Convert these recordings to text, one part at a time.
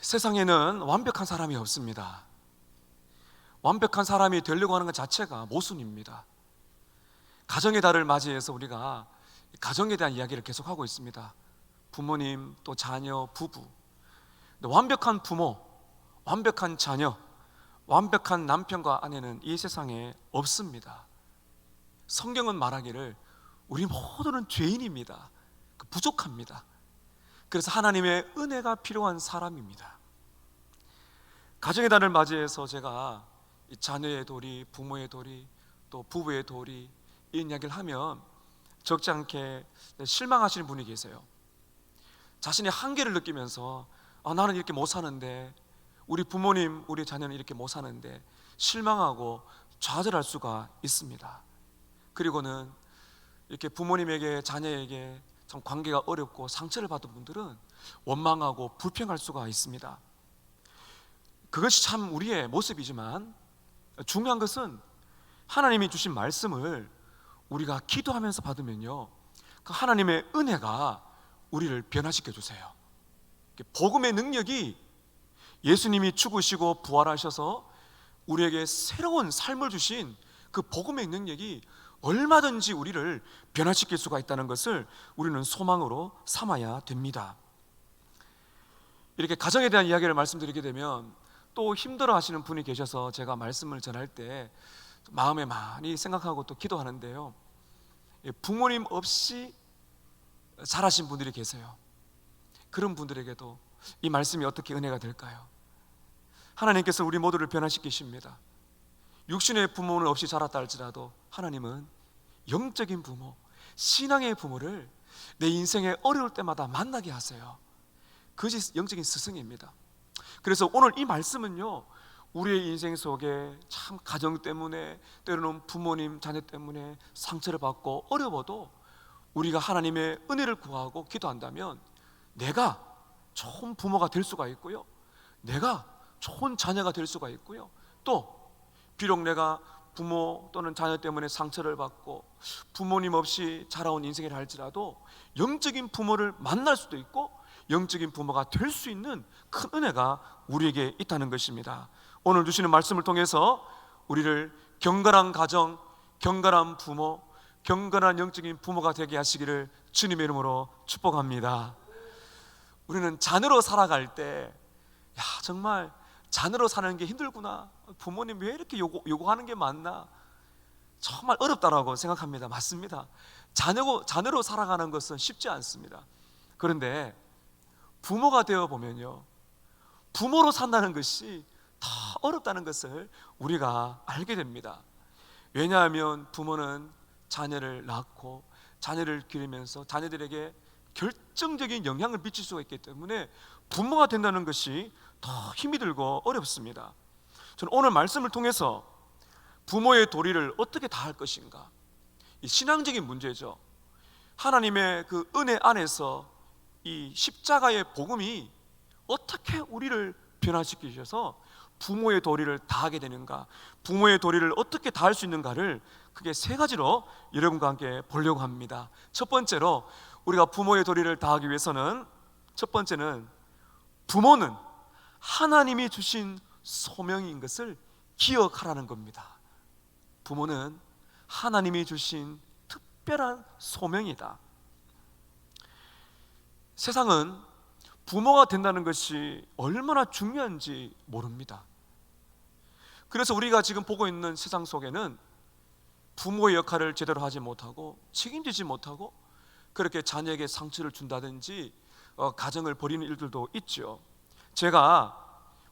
세상에는 완벽한 사람이 없습니다. 완벽한 사람이 되려고 하는 것 자체가 모순입니다. 가정의 달을 맞이해서 우리가 가정에 대한 이야기를 계속하고 있습니다. 부모님, 또 자녀, 부부. 완벽한 부모, 완벽한 자녀, 완벽한 남편과 아내는 이 세상에 없습니다. 성경은 말하기를 우리 모두는 죄인입니다. 부족합니다. 그래서 하나님의 은혜가 필요한 사람입니다. 가정의 달을 맞이해서 제가 자녀의 도리, 부모의 도리, 또 부부의 도리, 이 이야기를 하면 적지 않게 실망하시는 분이 계세요. 자신의 한계를 느끼면서 나는 이렇게 못 사는데, 우리 부모님, 우리 자녀는 이렇게 못 사는데 실망하고 좌절할 수가 있습니다. 그리고는 이렇게 부모님에게, 자녀에게 참 관계가 어렵고 상처를 받은 분들은 원망하고 불평할 수가 있습니다. 그것이 참 우리의 모습이지만 중요한 것은 하나님이 주신 말씀을 우리가 기도하면서 받으면요, 그 하나님의 은혜가 우리를 변화시켜 주세요. 복음의 능력이, 예수님이 죽으시고 부활하셔서 우리에게 새로운 삶을 주신 그 복음의 능력이 얼마든지 우리를 변화시킬 수가 있다는 것을 우리는 소망으로 삼아야 됩니다. 이렇게 가정에 대한 이야기를 말씀드리게 되면 또 힘들어 하시는 분이 계셔서 제가 말씀을 전할 때 마음에 많이 생각하고 또 기도하는데요, 부모님 없이 자라신 분들이 계세요. 그런 분들에게도 이 말씀이 어떻게 은혜가 될까요? 하나님께서 우리 모두를 변화시키십니다. 육신의 부모는 없이 자랐다 할지라도 하나님은 영적인 부모, 신앙의 부모를 내 인생의 어려울 때마다 만나게 하세요. 그것이 영적인 스승입니다. 그래서 오늘 이 말씀은요, 우리의 인생 속에 참 가정 때문에, 때로는 부모님, 자녀 때문에 상처를 받고 어려워도 우리가 하나님의 은혜를 구하고 기도한다면 내가 좋은 부모가 될 수가 있고요, 내가 좋은 자녀가 될 수가 있고요, 또 비록 내가 부모 또는 자녀 때문에 상처를 받고 부모님 없이 자라온 인생이라 할지라도 영적인 부모를 만날 수도 있고 영적인 부모가 될 수 있는 큰 은혜가 우리에게 있다는 것입니다. 오늘 주시는 말씀을 통해서 우리를 경건한 가정, 경건한 부모, 경건한 영적인 부모가 되게 하시기를 주님의 이름으로 축복합니다. 우리는 자녀로 살아갈 때 정말 자녀로 사는 게 힘들구나, 부모님 왜 이렇게 요구하는 게 많나, 정말 어렵다라고 생각합니다. 맞습니다. 자녀로 살아가는 것은 쉽지 않습니다. 그런데 부모가 되어 보면요, 부모로 산다는 것이 더 어렵다는 것을 우리가 알게 됩니다. 왜냐하면 부모는 자녀를 낳고 자녀를 기르면서 자녀들에게 결정적인 영향을 미칠 수가 있기 때문에 부모가 된다는 것이 더 힘이 들고 어렵습니다. 저는 오늘 말씀을 통해서 부모의 도리를 어떻게 다할 것인가, 이 신앙적인 문제죠. 하나님의 그 은혜 안에서 이 십자가의 복음이 어떻게 우리를 변화시키셔서 부모의 도리를 다하게 되는가, 부모의 도리를 어떻게 다할 수 있는가를 크게 세 가지로 여러분과 함께 보려고 합니다. 첫 번째로 우리가 부모의 도리를 다하기 위해서는, 첫 번째는 부모는 하나님이 주신 소명인 것을 기억하라는 겁니다. 부모는 하나님이 주신 특별한 소명이다. 세상은 부모가 된다는 것이 얼마나 중요한지 모릅니다. 그래서 우리가 지금 보고 있는 세상 속에는 부모의 역할을 제대로 하지 못하고 책임지지 못하고 그렇게 자녀에게 상처를 준다든지 가정을 버리는 일들도 있죠. 제가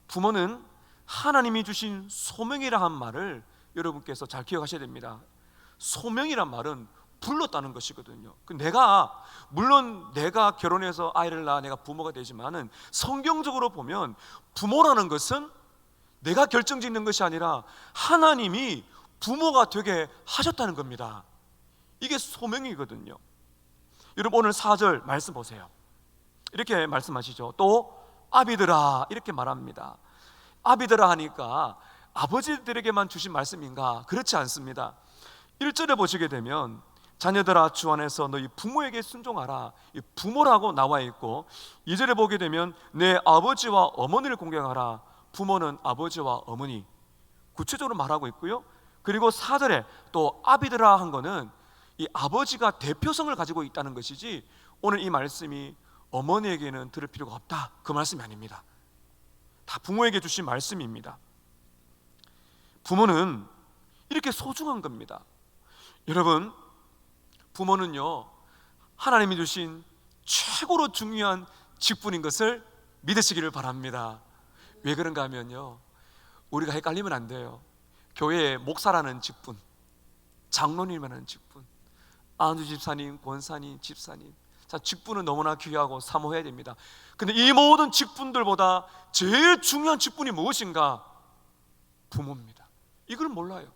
부모는 하나님이 주신 소명이라 한 말을 여러분께서 잘 기억하셔야 됩니다. 소명이란 말은 불렀다는 것이거든요. 물론 내가 결혼해서 아이를 낳아 내가 부모가 되지만은 성경적으로 보면 부모라는 것은 내가 결정짓는 것이 아니라 하나님이 부모가 되게 하셨다는 겁니다. 이게 소명이거든요. 여러분 오늘 4절 말씀 보세요. 이렇게 말씀하시죠. 또 아비들아, 이렇게 말합니다. 아비들아 하니까 아버지들에게만 주신 말씀인가? 그렇지 않습니다. 1절에 보시게 되면 자녀들아 주 안에서 너희 부모에게 순종하라. 이 부모라고 나와 있고 2절에 보게 되면 내 아버지와 어머니를 공경하라. 부모는 아버지와 어머니 구체적으로 말하고 있고요. 그리고 4절에 또 아비들아 한 거는 이 아버지가 대표성을 가지고 있다는 것이지 오늘 이 말씀이 어머니에게는 들을 필요가 없다, 그 말씀이 아닙니다. 다 부모에게 주신 말씀입니다. 부모는 이렇게 소중한 겁니다. 여러분, 부모는요 하나님이 주신 최고로 중요한 직분인 것을 믿으시기를 바랍니다. 왜 그런가 하면요, 우리가 헷갈리면 안 돼요. 교회에 목사라는 직분, 장로님이라는 직분, 안주 집사님, 권사님, 집사님, 자, 직분은 너무나 귀하고 사모해야 됩니다. 근데 이 모든 직분들보다 제일 중요한 직분이 무엇인가? 부모입니다. 이걸 몰라요.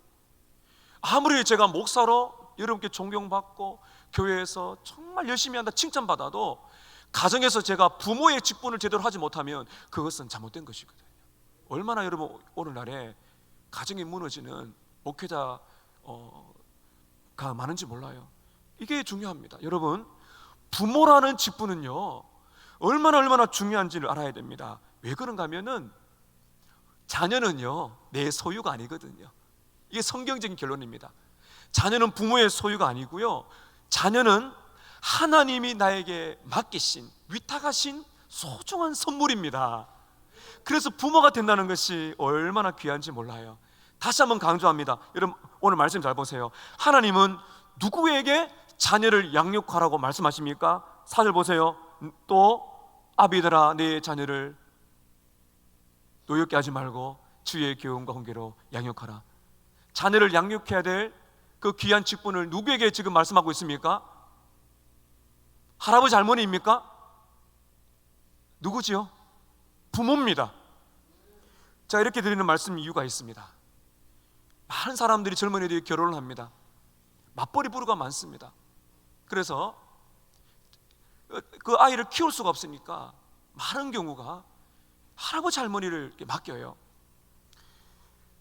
아무리 제가 목사로 여러분께 존경받고 교회에서 정말 열심히 한다 칭찬받아도 가정에서 제가 부모의 직분을 제대로 하지 못하면 그것은 잘못된 것이거든요. 얼마나 여러분 오늘날에 가정이 무너지는 목회자가 많은지 몰라요. 이게 중요합니다. 여러분, 부모라는 직분은요 얼마나 중요한지를 알아야 됩니다. 왜 그런가 하면은 자녀는요 내 소유가 아니거든요. 이게 성경적인 결론입니다. 자녀는 부모의 소유가 아니고요, 자녀는 하나님이 나에게 맡기신, 위탁하신 소중한 선물입니다. 그래서 부모가 된다는 것이 얼마나 귀한지 몰라요. 다시 한번 강조합니다. 여러분 오늘 말씀 잘 보세요. 하나님은 누구에게 자녀를 양육하라고 말씀하십니까? 4절 보세요. 또 아비들아 내 자녀를 노엽게 하지 말고 주의 교훈과 훈계로 양육하라. 자녀를 양육해야 될 그 귀한 직분을 누구에게 지금 말씀하고 있습니까? 할아버지 할머니입니까? 누구지요? 부모입니다. 자, 이렇게 드리는 말씀 이유가 있습니다. 많은 사람들이, 젊은이들이 결혼을 합니다. 맞벌이 부부가 많습니다. 그래서 그 아이를 키울 수가 없으니까 많은 경우가 할아버지 할머니를 이렇게 맡겨요.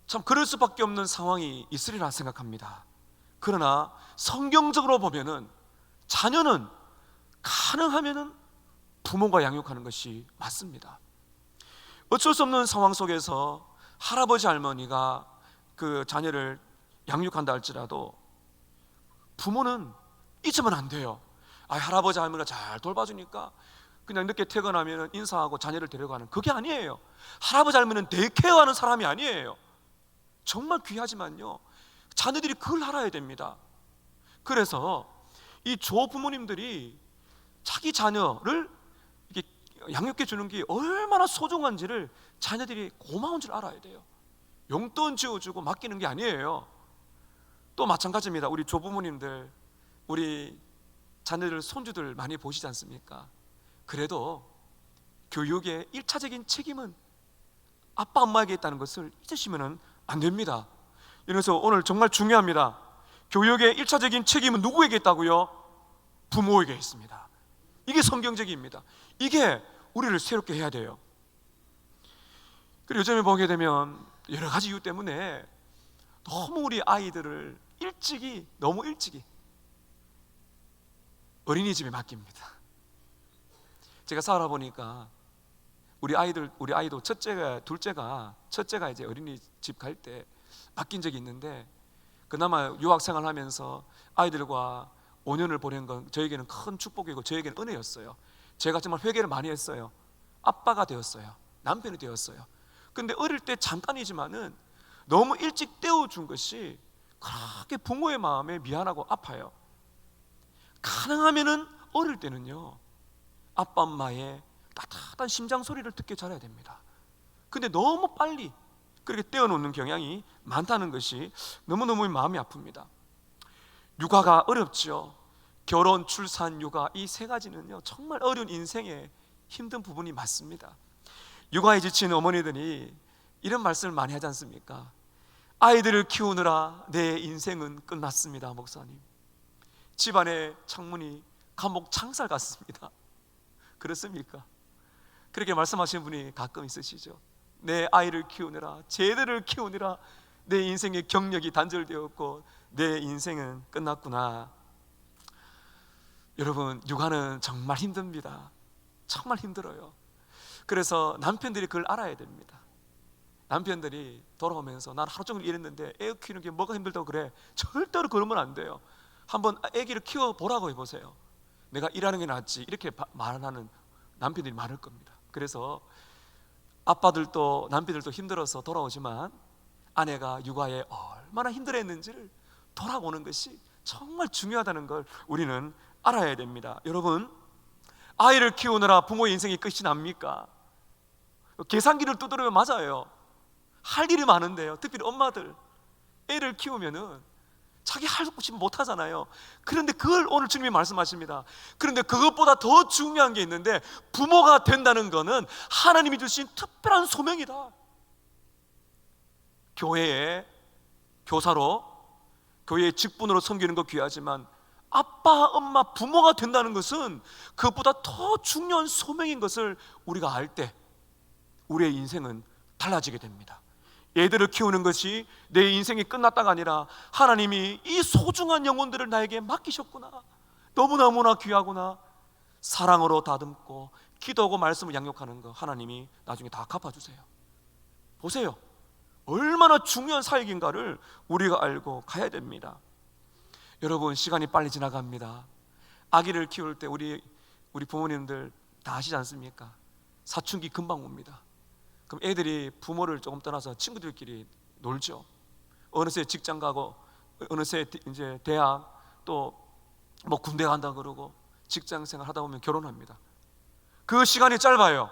참 그럴 수밖에 없는 상황이 있으리라 생각합니다. 그러나 성경적으로 보면은 자녀는 가능하면은 부모가 양육하는 것이 맞습니다. 어쩔 수 없는 상황 속에서 할아버지 할머니가 그 자녀를 양육한다 할지라도 부모는 잊으면 안 돼요. 할아버지 할머니가 잘 돌봐주니까 그냥 늦게 퇴근하면 인사하고 자녀를 데려가는, 그게 아니에요. 할아버지 할머니는 데이케어하는 사람이 아니에요. 정말 귀하지만요 자녀들이 그걸 알아야 됩니다. 그래서 이 조부모님들이 자기 자녀를 이렇게 양육해 주는 게 얼마나 소중한지를 자녀들이 고마운 줄 알아야 돼요. 용돈 지어주고 맡기는 게 아니에요. 또 마찬가지입니다. 우리 조부모님들, 우리 자녀들, 손주들 많이 보시지 않습니까? 그래도 교육의 1차적인 책임은 아빠 엄마에게 있다는 것을 잊으시면 안 됩니다. 그래서 오늘 정말 중요합니다. 교육의 1차적인 책임은 누구에게 있다고요? 부모에게 있습니다. 이게 성경적입니다. 이게 우리를 새롭게 해야 돼요. 그리고 요즘에 보게 되면 여러 가지 이유 때문에 너무 우리 아이들을 너무 일찍이 어린이집에 맡깁니다. 제가 살아보니까 우리 아이도 둘째가 이제 어린이집 갈 때 맡긴 적이 있는데, 그나마 유학생활 하면서 아이들과 5년을 보낸 건 저에게는 큰 축복이고 저에게는 은혜였어요. 제가 정말 회개를 많이 했어요. 아빠가 되었어요. 남편이 되었어요. 근데 어릴 때 잠깐이지만은 너무 일찍 떼어준 것이 그렇게 부모의 마음에 미안하고 아파요. 가능하면은 어릴 때는요 아빠 엄마의 따뜻한 심장 소리를 듣게 자라야 됩니다. 근데 너무 빨리 그렇게 떼어놓는 경향이 많다는 것이 너무너무 마음이 아픕니다. 육아가 어렵죠. 결혼, 출산, 육아, 이 세 가지는요 정말 어려운 인생의 힘든 부분이 맞습니다. 육아에 지친 어머니들이 이런 말씀을 많이 하지 않습니까? 아이들을 키우느라 내 인생은 끝났습니다. 목사님, 집안의 창문이 감옥 창살 같습니다. 그렇습니까? 그렇게 말씀하시는 분이 가끔 있으시죠. 내 아이를 키우느라, 제대를 키우느라 내 인생의 경력이 단절되었고 내 인생은 끝났구나. 여러분, 육아는 정말 힘듭니다. 정말 힘들어요. 그래서 남편들이 그걸 알아야 됩니다. 남편들이 돌아오면서 난 하루 종일 일했는데 애 키우는 게 뭐가 힘들다고 그래. 절대로 그러면 안 돼요. 한번 아기를 키워보라고 해보세요. 내가 일하는 게 낫지 이렇게 말하는 남편들이 많을 겁니다. 그래서 아빠들도 남편들도 힘들어서 돌아오지만 아내가 육아에 얼마나 힘들어했는지를 돌아보는 것이 정말 중요하다는 걸 우리는 알아야 됩니다. 여러분, 아이를 키우느라 부모의 인생이 끝이 납니까? 계산기를 두드리면 맞아요. 할 일이 많은데요. 특별히 엄마들 애를 키우면은 자기 할 곳이 못하잖아요. 그런데 그걸 오늘 주님이 말씀하십니다. 그런데 그것보다 더 중요한 게 있는데, 부모가 된다는 것은 하나님이 주신 특별한 소명이다. 교회의 교사로, 교회의 직분으로 섬기는 거 귀하지만 아빠, 엄마, 부모가 된다는 것은 그것보다 더 중요한 소명인 것을 우리가 알 때 우리의 인생은 달라지게 됩니다. 애들을 키우는 것이 내 인생이 끝났다가 아니라 하나님이 이 소중한 영혼들을 나에게 맡기셨구나, 너무너무나 귀하구나, 사랑으로 다듬고 기도하고 말씀을 양육하는 거 하나님이 나중에 다 갚아주세요. 보세요, 얼마나 중요한 사역인가를 우리가 알고 가야 됩니다. 여러분, 시간이 빨리 지나갑니다. 아기를 키울 때 우리 부모님들 다 아시지 않습니까? 사춘기 금방 옵니다. 그럼 애들이 부모를 조금 떠나서 친구들끼리 놀죠. 어느새 직장 가고, 어느새 이제 대학, 또 뭐 군대 간다 그러고 직장 생활 하다 보면 결혼합니다. 그 시간이 짧아요.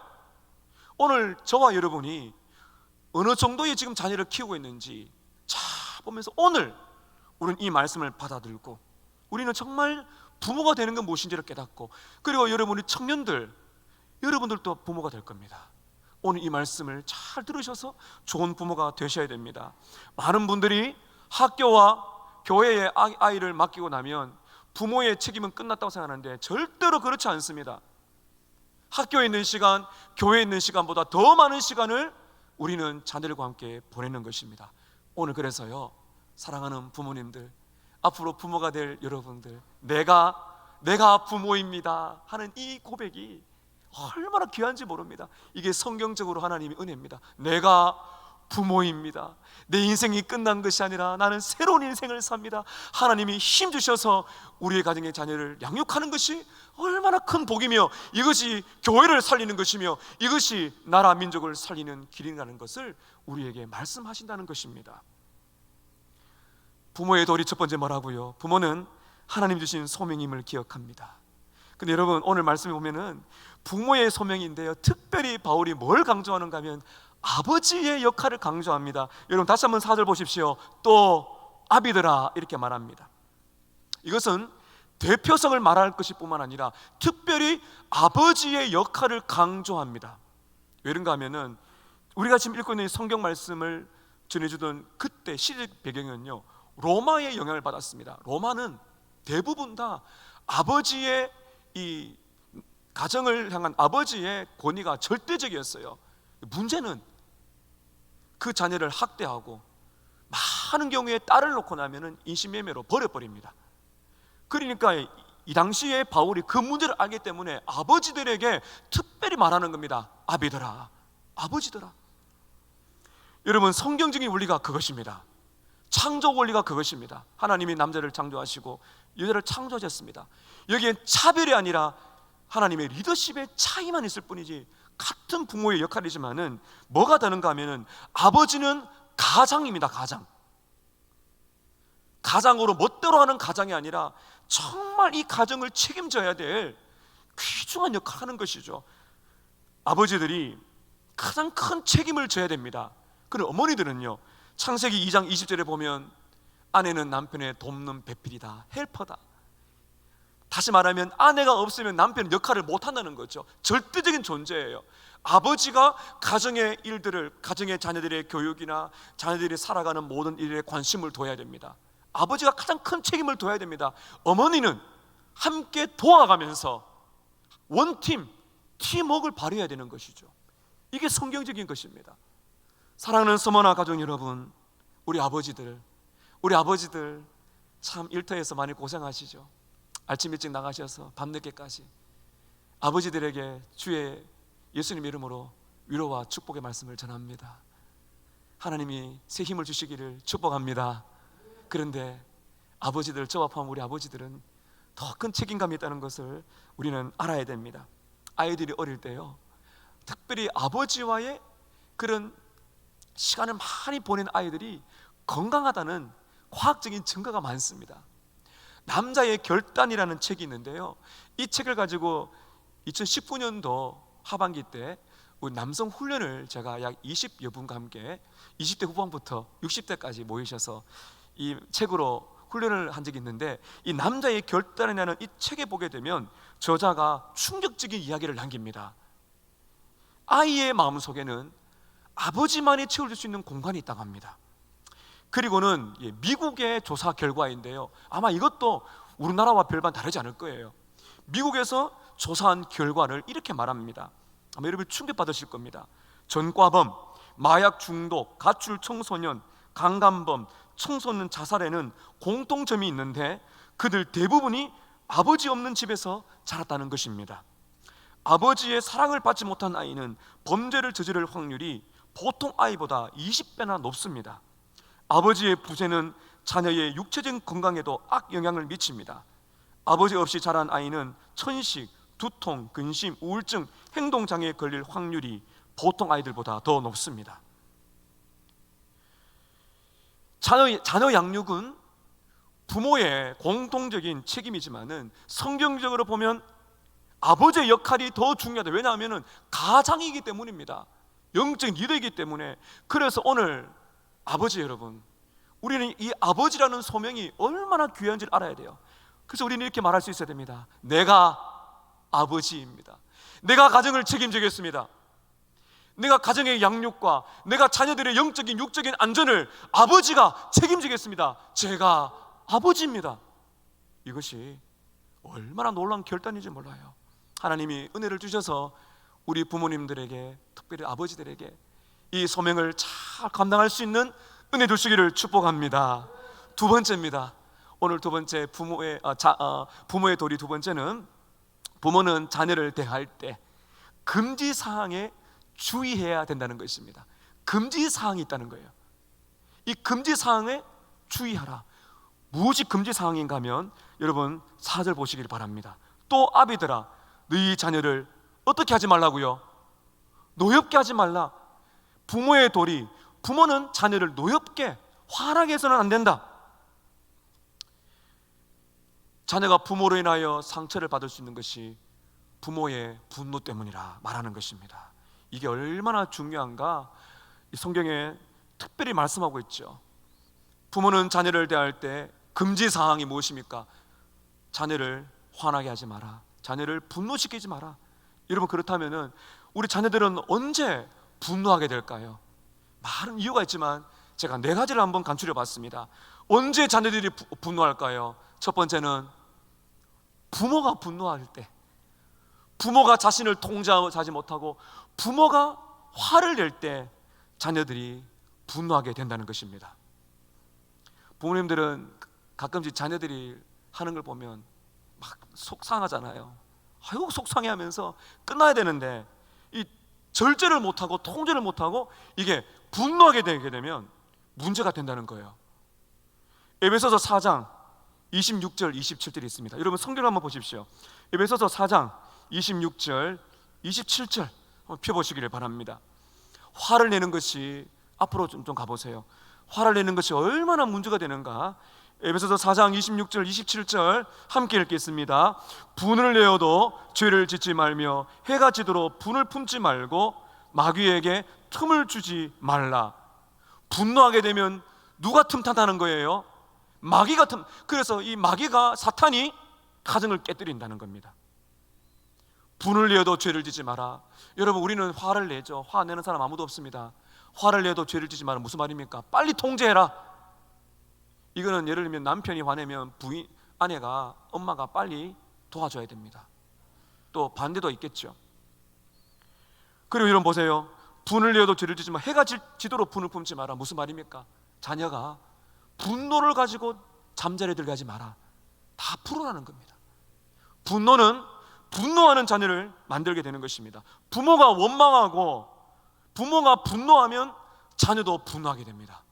오늘 저와 여러분이 어느 정도의 지금 자녀를 키우고 있는지 자 보면서 오늘 우리는 이 말씀을 받아들고 우리는 정말 부모가 되는 건 무엇인지를 깨닫고, 그리고 여러분, 우리 청년들, 여러분들도 부모가 될 겁니다. 오늘 이 말씀을 잘 들으셔서 좋은 부모가 되셔야 됩니다. 많은 분들이 학교와 교회에 아이를 맡기고 나면 부모의 책임은 끝났다고 생각하는데 절대로 그렇지 않습니다. 학교에 있는 시간, 교회에 있는 시간보다 더 많은 시간을 우리는 자녀들과 함께 보내는 것입니다. 오늘 그래서요, 사랑하는 부모님들, 앞으로 부모가 될 여러분들, 내가 부모입니다 하는 이 고백이 얼마나 귀한지 모릅니다. 이게 성경적으로 하나님의 은혜입니다. 내가 부모입니다. 내 인생이 끝난 것이 아니라 나는 새로운 인생을 삽니다. 하나님이 힘 주셔서 우리의 가정의 자녀를 양육하는 것이 얼마나 큰 복이며, 이것이 교회를 살리는 것이며, 이것이 나라 민족을 살리는 길이라는 것을 우리에게 말씀하신다는 것입니다. 부모의 도리 첫 번째 뭐라고요? 부모는 하나님 주신 소명임을 기억합니다. 근데 여러분, 오늘 말씀에 보면은 부모의 소명인데요, 특별히 바울이 뭘 강조하는가 하면 아버지의 역할을 강조합니다. 여러분, 다시 한번 4절 보십시오. 또 아비들아, 이렇게 말합니다. 이것은 대표성을 말할 것일 뿐만 아니라 특별히 아버지의 역할을 강조합니다. 왜 그런가 하면은 우리가 지금 읽고 있는 성경 말씀을 전해주던 그때 시대 배경은요, 로마의 영향을 받았습니다. 로마는 대부분 다 아버지의 이 가정을 향한 아버지의 권위가 절대적이었어요. 문제는 그 자녀를 학대하고 많은 경우에 딸을 놓고 나면은 인신매매로 버려버립니다. 그러니까 이 당시에 바울이 그 문제를 알기 때문에 아버지들에게 특별히 말하는 겁니다. 아비들아, 아버지들아. 여러분, 성경적인 원리가 그것입니다. 창조 원리가 그것입니다. 하나님이 남자를 창조하시고 여자를 창조하셨습니다. 여기엔 차별이 아니라 하나님의 리더십의 차이만 있을 뿐이지 같은 부모의 역할이지만은 뭐가 다른가 하면은 아버지는 가장입니다. 가장으로 멋대로 하는 가장이 아니라 정말 이 가정을 책임져야 될 귀중한 역할을 하는 것이죠. 아버지들이 가장 큰 책임을 져야 됩니다. 그리고 어머니들은요, 창세기 2장 20절에 보면 아내는 남편의 돕는 배필이다, 헬퍼다. 다시 말하면 아내가 없으면 남편은 역할을 못한다는 거죠. 절대적인 존재예요. 아버지가 가정의 일들을, 가정의 자녀들의 교육이나 자녀들이 살아가는 모든 일에 관심을 둬야 됩니다. 아버지가 가장 큰 책임을 둬야 됩니다. 어머니는 함께 도와가면서 원팀, 팀워크를 발휘해야 되는 것이죠. 이게 성경적인 것입니다. 사랑하는 서머나 가족 여러분, 우리 아버지들 참 일터에서 많이 고생하시죠. 아침 일찍 나가셔서 밤늦게까지 아버지들에게 주의 예수님 이름으로 위로와 축복의 말씀을 전합니다. 하나님이 새 힘을 주시기를 축복합니다. 그런데 아버지들, 저와 포함 우리 아버지들은 더 큰 책임감이 있다는 것을 우리는 알아야 됩니다. 아이들이 어릴 때요, 특별히 아버지와의 그런 시간을 많이 보낸 아이들이 건강하다는 과학적인 증거가 많습니다. 남자의 결단이라는 책이 있는데요, 이 책을 가지고 2019년도 하반기 때 우리 남성 훈련을 제가 약 20여 분과 함께 20대 후반부터 60대까지 모이셔서 이 책으로 훈련을 한 적이 있는데, 이 남자의 결단이라는 이 책에 보게 되면 저자가 충격적인 이야기를 남깁니다. 아이의 마음속에는 아버지만이 채워줄 수 있는 공간이 있다고 합니다. 그리고는 미국의 조사 결과인데요, 아마 이것도 우리나라와 별반 다르지 않을 거예요. 미국에서 조사한 결과를 이렇게 말합니다. 아마 여러분 충격받으실 겁니다. 전과범, 마약 중독, 가출 청소년, 강간범, 청소년 자살에는 공통점이 있는데 그들 대부분이 아버지 없는 집에서 자랐다는 것입니다. 아버지의 사랑을 받지 못한 아이는 범죄를 저지를 확률이 보통 아이보다 20배나 높습니다. 아버지의 부재는 자녀의 육체적 건강에도 악영향을 미칩니다. 아버지 없이 자란 아이는 천식, 두통, 근심, 우울증, 행동장애에 걸릴 확률이 보통 아이들보다 더 높습니다. 자녀 양육은 부모의 공통적인 책임이지만은 성경적으로 보면 아버지의 역할이 더 중요하다. 왜냐하면 가장이기 때문입니다. 영적인 리더이기 때문에. 그래서 오늘 아버지 여러분, 우리는 이 아버지라는 소명이 얼마나 귀한지를 알아야 돼요. 그래서 우리는 이렇게 말할 수 있어야 됩니다. 내가 아버지입니다. 내가 가정을 책임지겠습니다. 내가 가정의 양육과 내가 자녀들의 영적인 육적인 안전을 아버지가 책임지겠습니다. 제가 아버지입니다. 이것이 얼마나 놀라운 결단인지 몰라요. 하나님이 은혜를 주셔서 우리 부모님들에게, 특별히 아버지들에게 이 소명을 잘 감당할 수 있는 은혜 주시기를 축복합니다. 두 번째입니다. 오늘 두 번째 부모의 도리 두 번째는, 부모는 자녀를 대할 때 금지사항에 주의해야 된다는 것입니다. 금지사항이 있다는 거예요. 이 금지사항에 주의하라. 무엇이 금지사항인가 하면 여러분 4절 보시길 바랍니다. 또 아비들아, 너희 자녀를 어떻게 하지 말라고요? 노엽게 하지 말라. 부모의 도리, 부모는 자녀를 노엽게, 화나게 해서는 안 된다. 자녀가 부모로 인하여 상처를 받을 수 있는 것이 부모의 분노 때문이라 말하는 것입니다. 이게 얼마나 중요한가 성경에 특별히 말씀하고 있죠. 부모는 자녀를 대할 때 금지사항이 무엇입니까? 자녀를 화나게 하지 마라. 자녀를 분노시키지 마라. 여러분, 그렇다면 우리 자녀들은 언제 분노하게 될까요? 많은 이유가 있지만 제가 4가지를 한번 간추려 봤습니다. 언제 자녀들이 분노할까요? 첫 번째는 부모가 분노할 때, 부모가 자신을 통제하지 못하고 부모가 화를 낼 때 자녀들이 분노하게 된다는 것입니다. 부모님들은 가끔씩 자녀들이 하는 걸 보면 막 속상하잖아요. 아이고 속상해하면서 끝나야 되는데 이 절제를 못하고 통제를 못하고 이게 분노하게 되게 되면 문제가 된다는 거예요. 에베소서 4장 26절 27절이 있습니다. 여러분 성경을 한번 보십시오. 에베소서 4장 26절 27절 한번 펴보시기를 바랍니다. 화를 내는 것이, 앞으로 좀 가보세요. 화를 내는 것이 얼마나 문제가 되는가. 에베소서 4장 26절 27절 함께 읽겠습니다. 분을 내어도 죄를 짓지 말며 해가 지도록 분을 품지 말고 마귀에게 틈을 주지 말라. 분노하게 되면 누가 틈탄다는 거예요? 마귀가 그래서 이 마귀가, 사탄이 가정을 깨뜨린다는 겁니다. 분을 내어도 죄를 짓지 마라. 여러분, 우리는 화를 내죠. 화 내는 사람 아무도 없습니다. 화를 내도 죄를 짓지 마라. 무슨 말입니까? 빨리 통제해라. 이거는 예를 들면 남편이 화내면 아내가, 엄마가 빨리 도와줘야 됩니다. 또 반대도 있겠죠. 그리고 여러분 보세요. 분을 내어도 죄를 짓지 마라. 해가 지도록 분을 품지 마라. 무슨 말입니까? 자녀가 분노를 가지고 잠자리에 들어가지 마라. 다 풀어나는 겁니다. 분노는 분노하는 자녀를 만들게 되는 것입니다. 부모가 원망하고 부모가 분노하면 자녀도 분노하게 됩니다.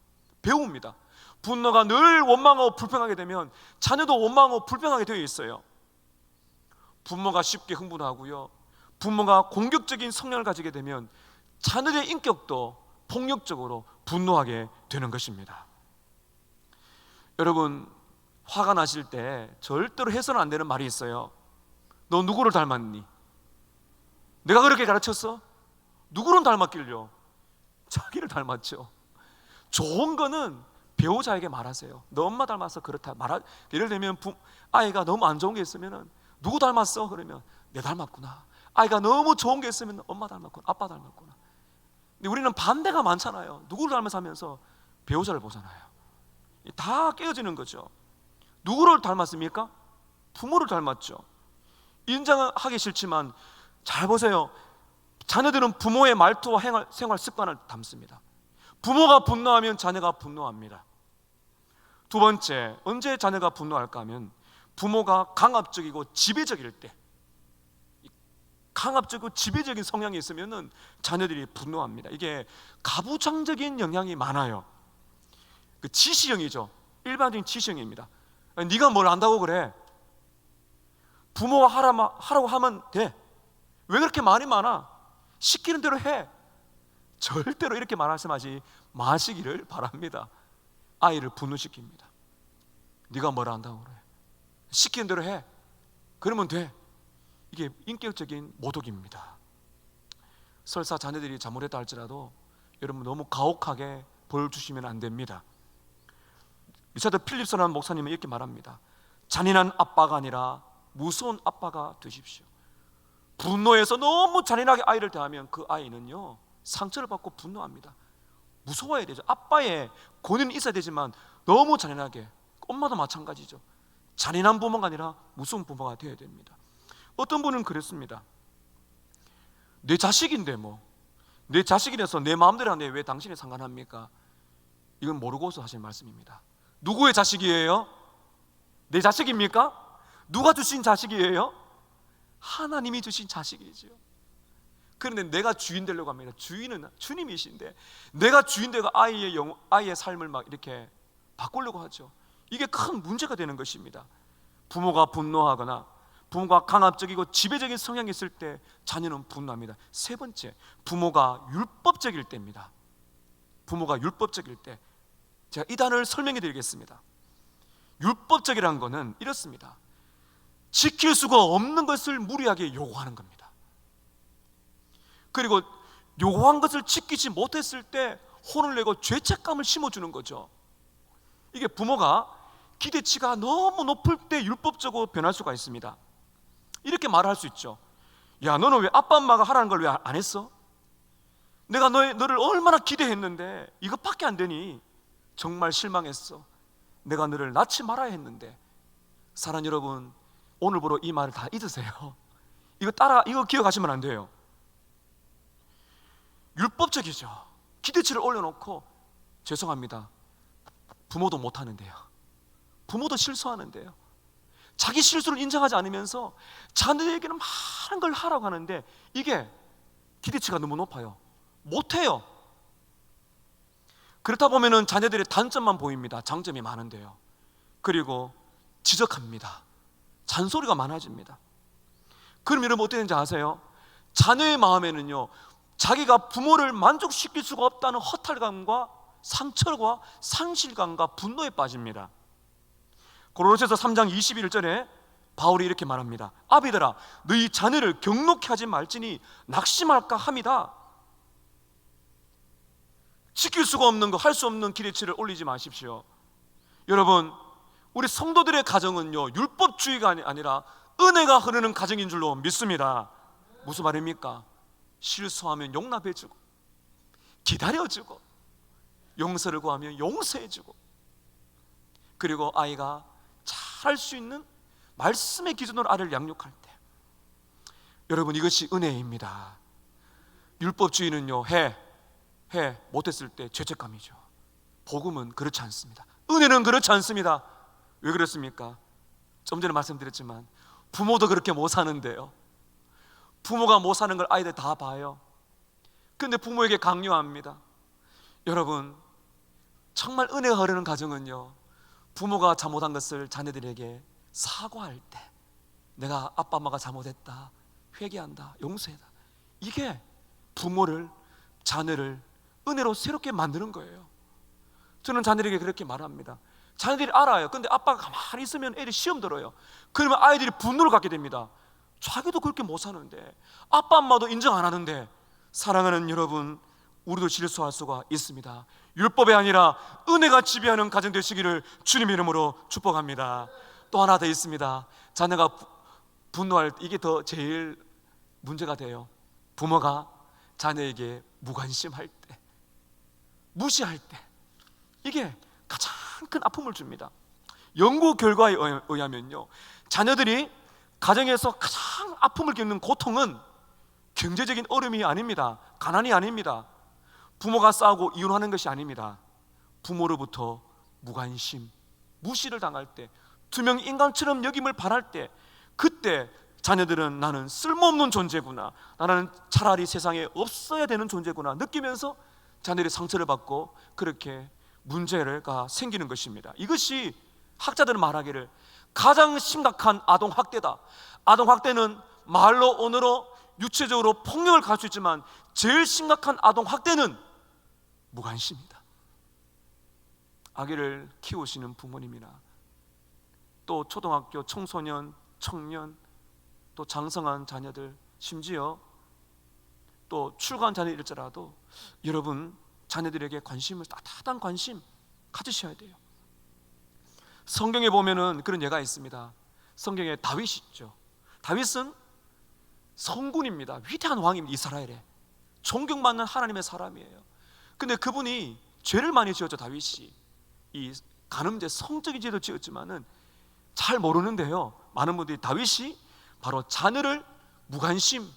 배웁니다. 분노가 늘 원망하고 불평하게 되면 자녀도 원망하고 불평하게 되어 있어요. 부모가 쉽게 흥분하고요, 부모가 공격적인 성향을 가지게 되면 자녀의 인격도 폭력적으로 분노하게 되는 것입니다. 여러분, 화가 나실 때 절대로 해서는 안 되는 말이 있어요. 너 누구를 닮았니? 내가 그렇게 가르쳤어? 누구를 닮았길요? 자기를 닮았죠. 좋은 거는 배우자에게 말하세요. 너 엄마 닮아서 그렇다. 예를 들면 아이가 너무 안 좋은 게 있으면 누구 닮았어? 그러면 내 닮았구나. 아이가 너무 좋은 게 있으면 엄마 닮았구나, 아빠 닮았구나. 근데 우리는 반대가 많잖아요. 누구를 닮아서 하면서 배우자를 보잖아요. 다 깨어지는 거죠. 누구를 닮았습니까? 부모를 닮았죠. 인정하기 싫지만 잘 보세요. 자녀들은 부모의 말투와 생활 습관을 담습니다. 부모가 분노하면 자녀가 분노합니다. 두 번째, 언제 자녀가 분노할까 하면 부모가 강압적이고 지배적일 때, 강압적이고 지배적인 성향이 있으면 자녀들이 분노합니다. 이게 가부장적인 영향이 많아요. 그 지시형이죠. 일반적인 지시형입니다. 네가 뭘 안다고 그래? 부모가 하라고 하면 돼. 왜 그렇게 말이 많아? 시키는 대로 해. 절대로 이렇게 말씀하지 마시기를 바랍니다. 아이를 분노시킵니다. 네가 뭘 안다고 그래? 시키는 대로 해. 그러면 돼. 이게 인격적인 모독입니다. 설사 자녀들이 잘못했다 할지라도 여러분 너무 가혹하게 벌 주시면 안 됩니다. 리차드 필립스라는 목사님은 이렇게 말합니다. 잔인한 아빠가 아니라 무서운 아빠가 되십시오. 분노해서 너무 잔인하게 아이를 대하면 그 아이는요, 상처를 받고 분노합니다. 무서워야 되죠. 아빠의 권위는 있어야 되지만 너무 잔인하게, 엄마도 마찬가지죠. 잔인한 부모가 아니라 무서운 부모가 되어야 됩니다. 어떤 분은 그랬습니다. 내 자식인데 내 자식이라서 내 마음대로 하는데 왜 당신이 상관합니까? 이건 모르고서 하신 말씀입니다. 누구의 자식이에요? 내 자식입니까? 누가 주신 자식이에요? 하나님이 주신 자식이죠. 그런데 내가 주인 되려고 합니다. 주인은 주님이신데 내가 주인 되고 아이의 삶을 막 이렇게 바꾸려고 하죠. 이게 큰 문제가 되는 것입니다. 부모가 분노하거나 부모가 강압적이고 지배적인 성향이 있을 때 자녀는 분노합니다. 세 번째, 부모가 율법적일 때입니다. 부모가 율법적일 때, 제가 이 단어를 설명해 드리겠습니다. 율법적이라는 것은 이렇습니다. 지킬 수가 없는 것을 무리하게 요구하는 겁니다. 그리고 요구한 것을 지키지 못했을 때 혼을 내고 죄책감을 심어주는 거죠. 이게 부모가 기대치가 너무 높을 때 율법적으로 변할 수가 있습니다. 이렇게 말할 수 있죠. 야, 너는 왜 아빠 엄마가 하라는 걸 왜 안 했어? 내가 너를 얼마나 기대했는데 이것밖에 안 되니 정말 실망했어. 내가 너를 낳지 말아야 했는데. 사랑하는 여러분, 오늘부로 이 말을 다 잊으세요. 이거 기억하시면 안 돼요. 율법적이죠. 기대치를 올려놓고 죄송합니다. 부모도 못하는데요. 부모도 실수하는데요. 자기 실수를 인정하지 않으면서 자녀에게는 많은 걸 하라고 하는데 이게 기대치가 너무 높아요. 못해요. 그렇다 보면은 자녀들의 단점만 보입니다. 장점이 많은데요. 그리고 지적합니다. 잔소리가 많아집니다. 그럼 여러분 어떻게 되는지 아세요? 자녀의 마음에는요, 자기가 부모를 만족시킬 수가 없다는 허탈감과 상처와 상실감과 분노에 빠집니다. 고린도전서 3장 21절에 바울이 이렇게 말합니다. 아비들아, 너희 자녀를 경록히 하지 말지니 낙심할까 함이다. 지킬 수가 없는 거, 할 수 없는 기대치를 올리지 마십시오. 여러분, 우리 성도들의 가정은요, 율법주의가 아니라 은혜가 흐르는 가정인 줄로 믿습니다. 무슨 말입니까? 실수하면 용납해주고, 기다려주고, 용서를 구하면 용서해주고, 그리고 아이가 잘 할 수 있는 말씀의 기준으로 아이를 양육할 때, 여러분, 이것이 은혜입니다. 율법주의는요, 해 못했을 때 죄책감이죠. 복음은 그렇지 않습니다. 은혜는 그렇지 않습니다. 왜 그렇습니까? 좀 전에 말씀드렸지만 부모도 그렇게 못 사는데요. 부모가 못 사는 걸 아이들 다 봐요. 근데 부모에게 강요합니다. 여러분, 정말 은혜가 흐르는 가정은요, 부모가 잘못한 것을 자녀들에게 사과할 때, 내가 아빠 엄마가 잘못했다, 회개한다, 용서해다, 이게 부모를, 자녀를 은혜로 새롭게 만드는 거예요. 저는 자녀들에게 그렇게 말합니다. 자녀들이 알아요. 근데 아빠가 가만히 있으면 애들이 시험 들어요. 그러면 아이들이 분노를 갖게 됩니다. 자기도 그렇게 못 사는데, 아빠 엄마도 인정 안 하는데. 사랑하는 여러분, 우리도 실수할 수가 있습니다. 율법이 아니라 은혜가 지배하는 가정 되시기를 주님의 이름으로 축복합니다. 또 하나 더 있습니다. 자녀가 분노할 때, 이게 더 제일 문제가 돼요. 부모가 자녀에게 무관심할 때, 무시할 때, 이게 가장 큰 아픔을 줍니다. 연구 결과에 의하면요, 자녀들이 가정에서 가장 아픔을 겪는 고통은 경제적인 어려움이 아닙니다. 가난이 아닙니다. 부모가 싸우고 이혼하는 것이 아닙니다. 부모로부터 무관심, 무시를 당할 때, 투명 인간처럼 여김을 바랄 때, 그때 자녀들은 나는 쓸모없는 존재구나, 나는 차라리 세상에 없어야 되는 존재구나 느끼면서 자녀들이 상처를 받고 그렇게 문제가 생기는 것입니다. 이것이 학자들은 말하기를 가장 심각한 아동학대다. 아동학대는 말로, 언어로, 육체적으로 폭력을 가할 수 있지만 제일 심각한 아동학대는 무관심이다. 아기를 키우시는 부모님이나 또 초등학교 청소년, 청년, 또 장성한 자녀들, 심지어 또 출가한 자녀일지라도 여러분 자녀들에게 관심을, 따뜻한 관심 가지셔야 돼요. 성경에 보면은 그런 예가 있습니다. 성경에 다윗이 있죠. 다윗은 성군입니다. 위대한 왕입니다. 이스라엘에 존경받는 하나님의 사람이에요. 근데 그분이 죄를 많이 지었죠. 다윗이 이 간음죄, 성적인 죄도 지었지만은 잘 모르는데요, 많은 분들이 다윗이 바로 자녀를 무관심,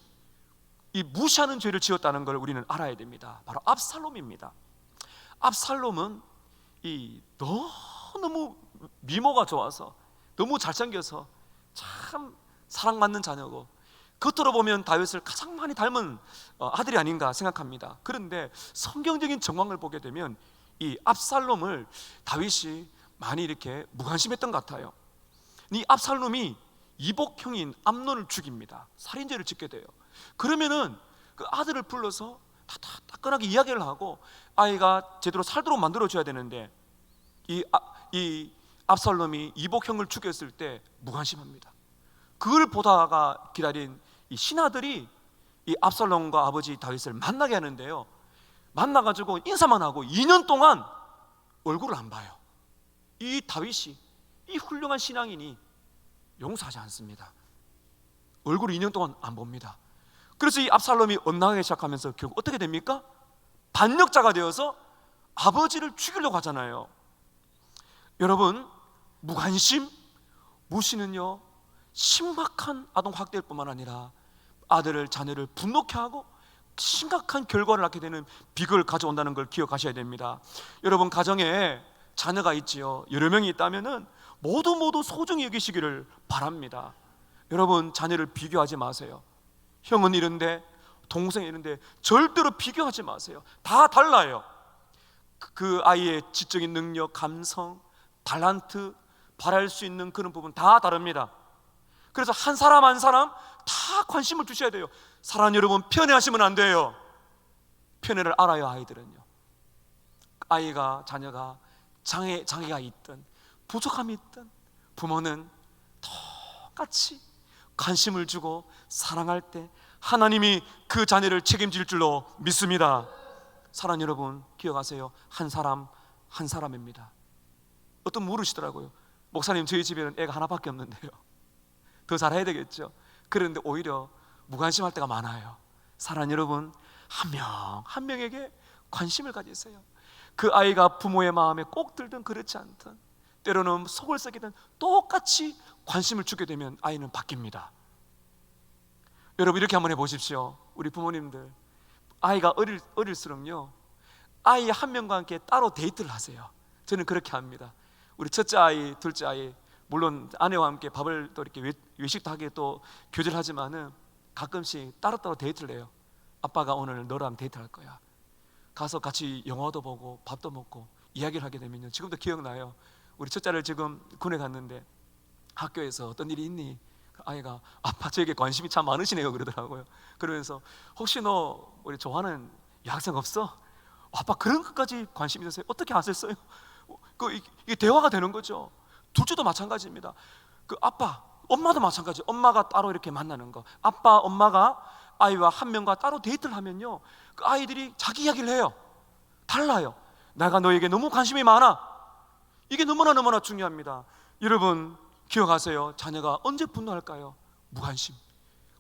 이 무시하는 죄를 지었다는 걸 우리는 알아야 됩니다. 바로 압살롬입니다. 압살롬은 이 너무 미모가 좋아서, 너무 잘생겨서 참 사랑받는 자녀고, 겉으로 보면 다윗을 가장 많이 닮은 아들이 아닌가 생각합니다. 그런데 성경적인 정황을 보게 되면 이 압살롬을 다윗이 많이 이렇게 무관심했던 것 같아요. 이 압살롬이 이복형인 암논을 죽입니다. 살인죄를 짓게 돼요. 그러면은 그 아들을 불러서 따끈하게 이야기를 하고 아이가 제대로 살도록 만들어줘야 되는데, 이 압살롬이 이복형을 죽였을 때 무관심합니다. 그걸 보다가 기다린 이 신하들이 이 압살롬과 아버지 다윗을 만나게 하는데요, 만나가지고 인사만 하고 2년 동안 얼굴을 안 봐요. 이 다윗이, 이 훌륭한 신앙인이 용서하지 않습니다. 얼굴을 2년 동안 안 봅니다. 그래서 이 압살롬이 엇나가기 시작하면서 결국 어떻게 됩니까? 반역자가 되어서 아버지를 죽이려고 하잖아요. 여러분, 무관심, 무시는요 심각한 아동학대일 뿐만 아니라 아들을, 자녀를 분노케 하고 심각한 결과를 낳게 되는 비극을 가져온다는 걸 기억하셔야 됩니다. 여러분, 가정에 자녀가 있지요, 여러 명이 있다면은 모두 소중히 여기시기를 바랍니다. 여러분, 자녀를 비교하지 마세요. 형은 이런데 동생이 이런데 절대로 비교하지 마세요. 다 달라요. 그 아이의 지적인 능력, 감성, 탤런트, 바랄 수 있는 그런 부분 다 다릅니다. 그래서 한 사람 한 사람 다 관심을 주셔야 돼요. 사랑하는 여러분, 편애하시면 안 돼요. 편애를 알아요. 아이들은요, 아이가, 자녀가 장애가 있든 부족함이 있든 부모는 똑같이 관심을 주고 사랑할 때 하나님이 그 자녀를 책임질 줄로 믿습니다. 사랑하는 여러분, 기억하세요. 한 사람 한 사람입니다. 어떤 물으시더라고요. 목사님, 저희 집에는 애가 하나밖에 없는데요, 더 잘해야 되겠죠? 그런데 오히려 무관심할 때가 많아요. 사랑하는 여러분, 한 명 한 명에게 관심을 가지세요. 그 아이가 부모의 마음에 꼭 들든 그렇지 않든, 때로는 속을 썩이든 똑같이 관심을 주게 되면 아이는 바뀝니다. 여러분, 이렇게 한번 해보십시오. 우리 부모님들, 아이가 어릴수록요 아이 한 명과 함께 따로 데이트를 하세요. 저는 그렇게 합니다. 우리 첫째 아이, 둘째 아이 물론 아내와 함께 밥을 또 이렇게 외식도 하게 또 교제를 하지만은 가끔씩 따로따로 데이트를 해요. 아빠가 오늘 너랑 데이트할 거야. 가서 같이 영화도 보고 밥도 먹고 이야기를 하게 되면요, 지금도 기억나요. 우리 첫째를 지금 군에 갔는데 학교에서 어떤 일이 있니? 아이가 아빠 저에게 관심이 참 많으시네요 그러더라고요. 그러면서 혹시 너 우리 좋아하는 여학생 없어? 아빠 그런 것까지 관심이 있으세요? 어떻게 아셨어요? 이게 대화가 되는 거죠. 둘째도 마찬가지입니다. 그 아빠, 엄마도 마찬가지. 엄마가 따로 이렇게 만나는 거, 아빠, 엄마가 아이와 한 명과 따로 데이트를 하면요, 그 아이들이 자기 이야기를 해요. 달라요. 내가 너에게 너무 관심이 많아. 이게 너무나 중요합니다. 여러분 기억하세요. 자녀가 언제 분노할까요? 무관심.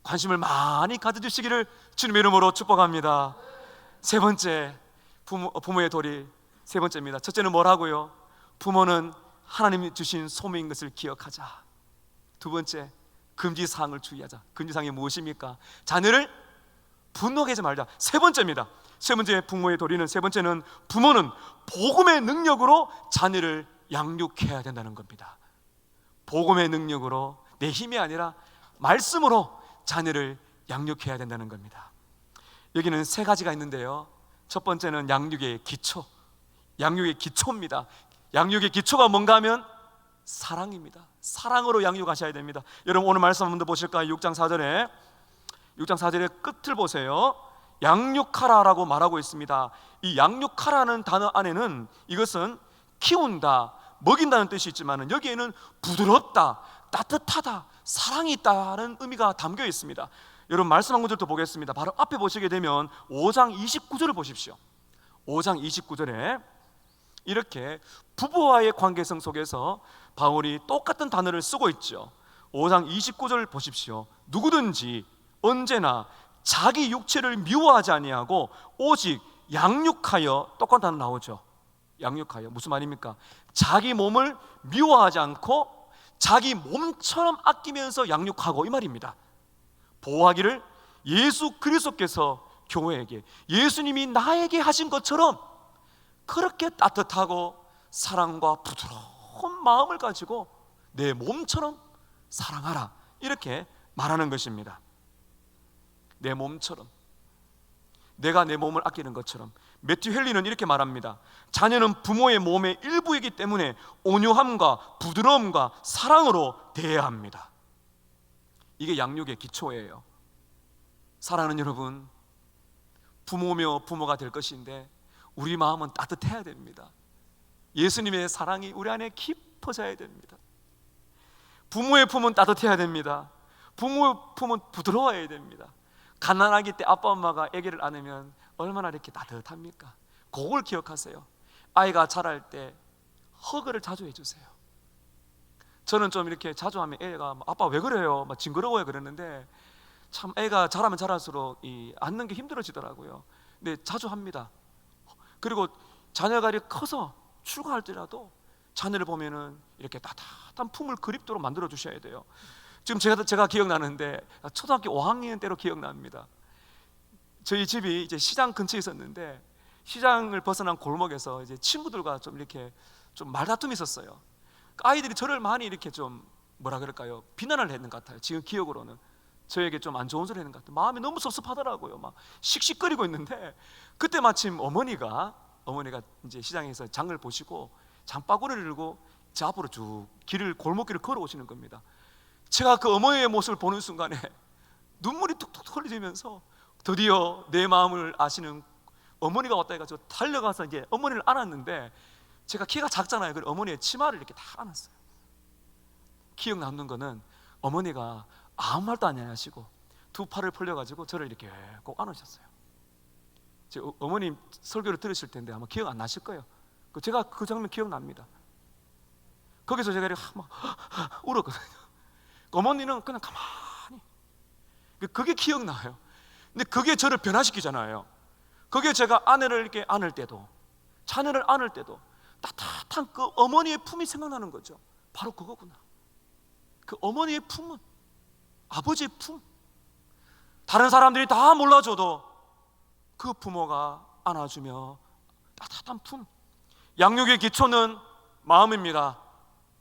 관심을 많이 가져주시기를 주님의 이름으로 축복합니다. 세 번째, 부모의 도리 세 번째입니다. 첫째는 뭐라고요? 부모는 하나님이 주신 소명인 것을 기억하자. 두 번째, 금지사항을 주의하자. 금지사항이 무엇입니까? 자녀를 분노하게 하지 말자. 세 번째입니다. 세 번째 부모의 도리는, 세 번째는 부모는 복음의 능력으로 자녀를 양육해야 된다는 겁니다. 복음의 능력으로, 내 힘이 아니라 말씀으로 자녀를 양육해야 된다는 겁니다. 여기는 세 가지가 있는데요, 첫 번째는 양육의 기초, 양육의 기초입니다. 양육의 기초가 뭔가 하면 사랑입니다. 사랑으로 양육하셔야 됩니다. 여러분 오늘 말씀 한번 더 보실까요? 6장 4절의 끝을 보세요. 양육하라라고 말하고 있습니다. 이 양육하라는 단어 안에는 이것은 키운다, 먹인다는 뜻이 있지만 여기에는 부드럽다, 따뜻하다, 사랑이 있다는 의미가 담겨 있습니다. 여러분 말씀 한 구절 더 보겠습니다. 바로 앞에 보시게 되면 5장 29절을 보십시오. 5장 29절에 이렇게 부부와의 관계성 속에서 바울이 똑같은 단어를 쓰고 있죠. 5장 29절 보십시오. 누구든지 언제나 자기 육체를 미워하지 아니하고 오직 양육하여, 똑같은 단어 나오죠. 양육하여 무슨 말입니까? 자기 몸을 미워하지 않고 자기 몸처럼 아끼면서 양육하고, 이 말입니다. 보호하기를 예수 그리스도께서 교회에게, 예수님이 나에게 하신 것처럼 그렇게 따뜻하고 사랑과 부드러운 마음을 가지고 내 몸처럼 사랑하라, 이렇게 말하는 것입니다. 내 몸처럼, 내가 내 몸을 아끼는 것처럼. 매튜 헨리는 이렇게 말합니다. 자녀는 부모의 몸의 일부이기 때문에 온유함과 부드러움과 사랑으로 대해야 합니다. 이게 양육의 기초예요. 사랑하는 여러분, 부모며 부모가 될 것인데 우리 마음은 따뜻해야 됩니다. 예수님의 사랑이 우리 안에 깊어져야 됩니다. 부모의 품은 따뜻해야 됩니다. 부모의 품은 부드러워야 됩니다. 가난하기 때 아빠 엄마가 아기를 안으면 얼마나 이렇게 따뜻합니까? 그걸 기억하세요. 아이가 자랄 때 허그를 자주 해주세요. 저는 좀 이렇게 자주 하면 애가 아빠 왜 그래요? 막 징그러워요 그랬는데, 참 애가 자라면 자랄수록 앉는 게 힘들어지더라고요. 근데 자주 합니다. 그리고 자녀가 이렇게 커서 출가할 때라도 자녀를 보면은 이렇게 따뜻한 품을 그립도록 만들어 주셔야 돼요. 지금 제가 기억나는데, 초등학교 5학년 때로 기억납니다. 저희 집이 이제 시장 근처에 있었는데, 시장을 벗어난 골목에서 이제 친구들과 좀 이렇게 좀 말다툼이 있었어요. 아이들이 저를 많이 이렇게 좀 뭐라 그럴까요? 비난을 했는 것 같아요. 지금 기억으로는 저에게 좀 안 좋은 소리 했는 것 같아요. 마음이 너무 섭섭하더라고요. 막 씩씩거리고 있는데, 그때 마침 어머니가 이제 시장에서 장을 보시고 장바구니를 들고 제 앞으로 쭉 골목길을 걸어오시는 겁니다. 제가 그 어머니의 모습을 보는 순간에 눈물이 뚝뚝 흘리면서, 드디어 내 마음을 아시는 어머니가 왔다 해가지고 달려가서 이제 어머니를 안았는데, 제가 키가 작잖아요. 그래서 어머니의 치마를 이렇게 다 안았어요. 기억 남는 거는 어머니가 아무 말도 안 하시고 두 팔을 벌려가지고 저를 이렇게 꼭 안으셨어요. 제 어머님 설교를 들으실 텐데 아마 기억 안 나실 거예요. 제가 그 장면 기억납니다. 거기서 제가 이렇게 막 울었거든요. 어머니는 그냥 가만히, 그게 기억나요. 근데 그게 저를 변화시키잖아요. 그게 제가 아내를 이렇게 안을 때도, 자녀를 안을 때도 따뜻한 그 어머니의 품이 생각나는 거죠. 바로 그거구나. 그 어머니의 품은 아버지의 품, 다른 사람들이 다 몰라줘도 그 부모가 안아주며 따뜻한 품. 양육의 기초는 마음입니다.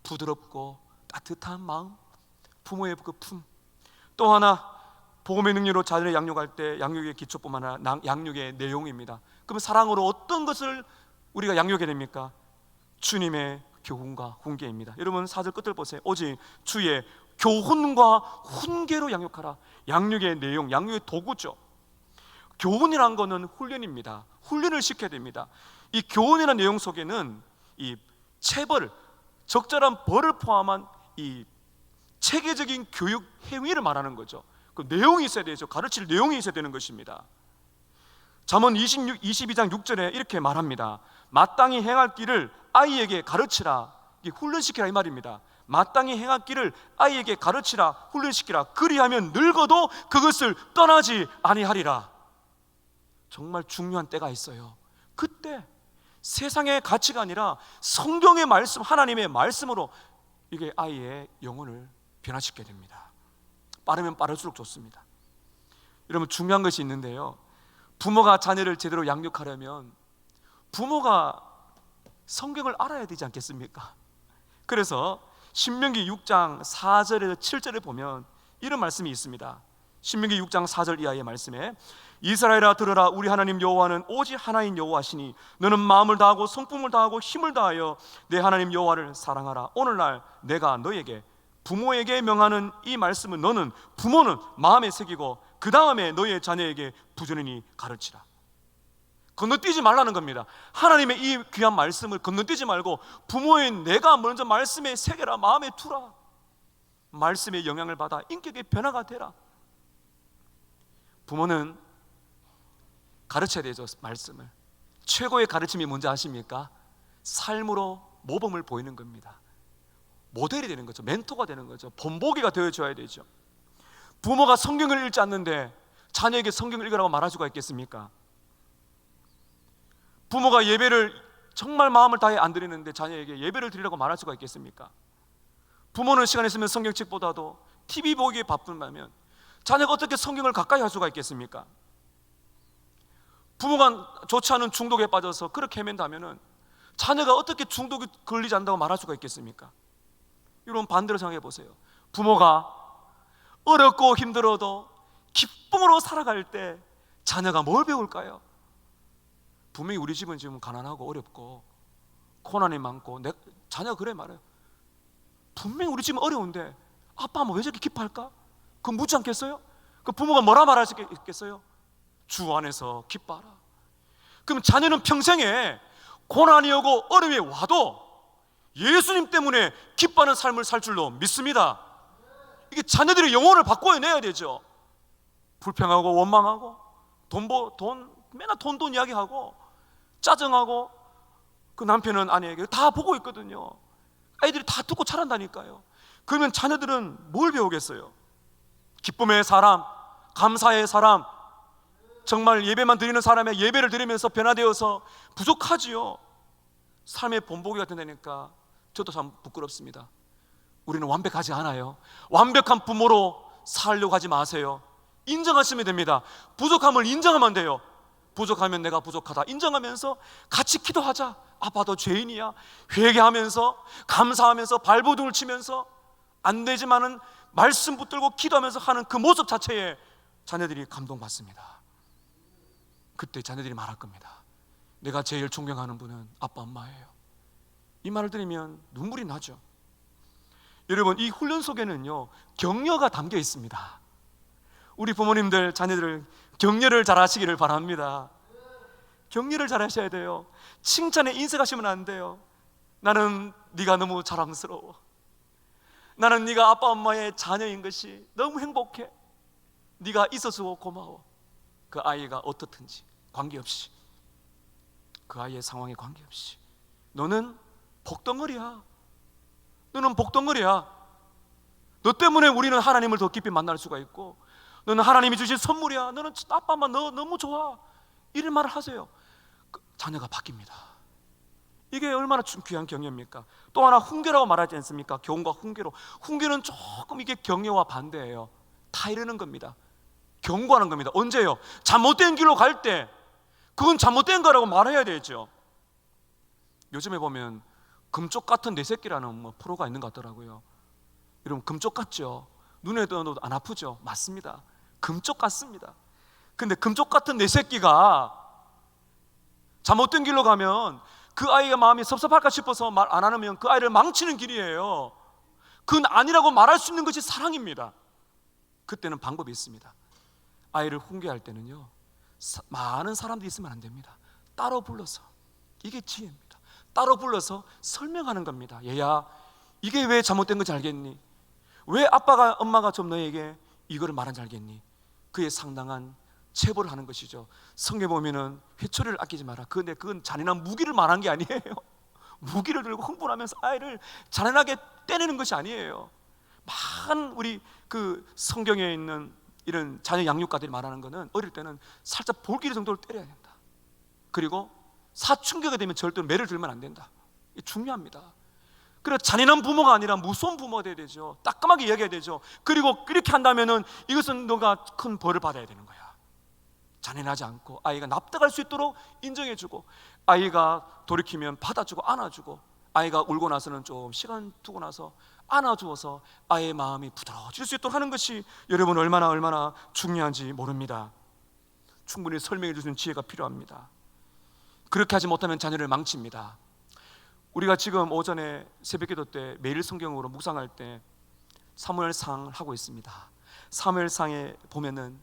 부드럽고 따뜻한 마음, 부모의 그 품. 또 하나, 복음의 능력으로 자녀를 양육할 때 양육의 기초뿐만 아니라 양육의 내용입니다. 그럼 사랑으로 어떤 것을 우리가 양육해야 됩니까? 주님의 교훈과 훈계입니다. 여러분 4절 끝을 보세요. 오직 주의 교훈과 훈계로 양육하라. 양육의 내용, 양육의 도구죠. 교훈이란 것은 훈련입니다. 훈련을 시켜야 됩니다. 이 교훈이라는 내용 속에는 이 체벌, 적절한 벌을 포함한 이 체계적인 교육 행위를 말하는 거죠. 그 내용이 있어야 되죠. 가르칠 내용이 있어야 되는 것입니다. 잠언 22장 6절에 이렇게 말합니다. 마땅히 행할 길을 아이에게 가르치라. 이게 훈련시키라 이 말입니다. 마땅히 행할 길을 아이에게 가르치라, 훈련시키라. 그리하면 늙어도 그것을 떠나지 아니하리라. 정말 중요한 때가 있어요. 그때 세상의 가치가 아니라 성경의 말씀, 하나님의 말씀으로 이게 아이의 영혼을 변화시켜야 됩니다. 빠르면 빠를수록 좋습니다. 여러분 중요한 것이 있는데요, 부모가 자녀를 제대로 양육하려면 부모가 성경을 알아야 되지 않겠습니까? 그래서 신명기 6장 4절에서 7절에 보면 이런 말씀이 있습니다. 신명기 6장 4절 이하의 말씀에 이스라엘아 들으라. 우리 하나님 여호와는 오직 하나인 여호와시니 너는 마음을 다하고 성품을 다하고 힘을 다하여 내 하나님 여호와를 사랑하라. 오늘날 내가 너에게 부모에게 명하는 이 말씀은 너는 부모는 마음에 새기고 그 다음에 너의 자녀에게 부지런히 가르치라. 건너뛰지 말라는 겁니다. 하나님의 이 귀한 말씀을 건너뛰지 말고 부모인 내가 먼저 말씀에 새겨라. 마음에 두라. 말씀의 영향을 받아 인격의 변화가 되라. 부모는 가르쳐야 되죠. 말씀을. 최고의 가르침이 뭔지 아십니까? 삶으로 모범을 보이는 겁니다. 모델이 되는 거죠. 멘토가 되는 거죠. 본보기가 되어줘야 되죠. 부모가 성경을 읽지 않는데 자녀에게 성경을 읽으라고 말할 수가 있겠습니까? 부모가 예배를 정말 마음을 다해 안 드리는데 자녀에게 예배를 드리라고 말할 수가 있겠습니까? 부모는 시간 있으면 성경책보다도 TV 보기에 바쁜다면 자녀가 어떻게 성경을 가까이 할 수가 있겠습니까? 부모가 좋지 않은 중독에 빠져서 그렇게 헤맨다면 자녀가 어떻게 중독에 걸리지 않는다고 말할 수가 있겠습니까? 여러분 반대로 생각해 보세요. 부모가 어렵고 힘들어도 기쁨으로 살아갈 때 자녀가 뭘 배울까요? 분명히 우리 집은 지금 가난하고 어렵고 고난이 많고 자녀가 그래 말해요. 분명히 우리 집은 어려운데 아빠 뭐 왜 저렇게 기뻐할까? 그건 묻지 않겠어요? 그 부모가 뭐라 말할 수 있겠어요? 주 안에서 기뻐하라. 그럼 자녀는 평생에 고난이 오고 어려움이 와도 예수님 때문에 기뻐하는 삶을 살 줄로 믿습니다. 이게 자녀들의 영혼을 바꿔내야 되죠. 불평하고 원망하고 맨날 돈 이야기하고 짜증하고 그 남편은 아내에게 다 보고 있거든요. 아이들이 다 듣고 자란다니까요. 그러면 자녀들은 뭘 배우겠어요? 기쁨의 사람, 감사의 사람, 정말 예배만 드리는 사람의 예배를 드리면서 변화되어서 부족하지요. 삶의 본보기가 된다니까 저도 참 부끄럽습니다. 우리는 완벽하지 않아요. 완벽한 부모로 살려고 하지 마세요. 인정하시면 됩니다. 부족함을 인정하면 돼요. 부족하면 내가 부족하다 인정하면서 같이 기도하자. 아빠도 죄인이야. 회개하면서 감사하면서 발버둥을 치면서 안 되지만은 말씀 붙들고 기도하면서 하는 그 모습 자체에 자녀들이 감동받습니다. 그때 자녀들이 말할 겁니다. 내가 제일 존경하는 분은 아빠 엄마예요. 이 말을 들으면 눈물이 나죠. 여러분 이 훈련 속에는요 격려가 담겨 있습니다. 우리 부모님들 자녀들을 격려를 잘 하시기를 바랍니다. 격려를 잘 하셔야 돼요. 칭찬에 인색하시면 안 돼요. 나는 네가 너무 자랑스러워. 나는 네가 아빠 엄마의 자녀인 것이 너무 행복해. 네가 있어서 고마워. 그 아이가 어떻든지 관계없이, 그 아이의 상황에 관계없이 너는 복덩어리야. 너는 복덩어리야. 너 때문에 우리는 하나님을 더 깊이 만날 수가 있고 너는 하나님이 주신 선물이야. 너는 아빠 엄마 너 너무 좋아. 이런 말을 하세요. 자녀가 바뀝니다. 이게 얼마나 귀한 격려입니까? 또 하나 훈계라고 말하지 않습니까? 교훈과 훈계로. 훈계는 조금 이게 격려와 반대예요. 타이르는 겁니다. 경고하는 겁니다. 언제요? 잘못된 길로 갈 때 그건 잘못된 거라고 말해야 되죠. 요즘에 보면 금쪽 같은 내 새끼라는 프로가 있는 것 같더라고요. 여러분, 금쪽 같죠? 눈에 넣어도 안 아프죠? 맞습니다. 금쪽 같습니다. 근데 금쪽 같은 내 새끼가 잘못된 길로 가면 그 아이가 마음이 섭섭할까 싶어서 말 안 하면 그 아이를 망치는 길이에요. 그건 아니라고 말할 수 있는 것이 사랑입니다. 그때는 방법이 있습니다. 아이를 훈계할 때는요, 많은 사람들이 있으면 안 됩니다. 따로 불러서, 이게 지혜입니다. 따로 불러서 설명하는 겁니다. 얘야, 이게 왜 잘못된 건지 알겠니? 왜 아빠가 엄마가 좀 너에게 이거를 말한지 알겠니? 그에 상당한 체벌을 하는 것이죠. 성경에 보면은 회초리를 아끼지 마라. 그런데 그건 잔인한 무기를 말한 게 아니에요. 무기를 들고 흥분하면서 아이를 잔인하게 때리는 것이 아니에요. 많은 우리 그 성경에 있는 이런 자녀 양육가들이 말하는 것은 어릴 때는 살짝 볼기리 정도로 때려야 된다. 그리고 사춘기가 되면 절대로 매를 들면 안 된다. 이게 중요합니다. 그래서 잔인한 부모가 아니라 무서운 부모가 돼야 되죠. 따끔하게 이야기해야 되죠. 그리고 이렇게 한다면은 이것은 너가 큰 벌을 받아야 되는 거야. 잔인하지 않고 아이가 납득할 수 있도록 인정해주고, 아이가 돌이키면 받아주고 안아주고, 아이가 울고 나서는 좀 시간 두고 나서 안아주어서 아이의 마음이 부드러워질 수 있도록 하는 것이 여러분 얼마나 중요한지 모릅니다. 충분히 설명해 주시는 지혜가 필요합니다. 그렇게 하지 못하면 자녀를 망칩니다. 우리가 지금 오전에 새벽기도 때 매일 성경으로 묵상할 때 사무엘상을 하고 있습니다. 사무엘상에 보면은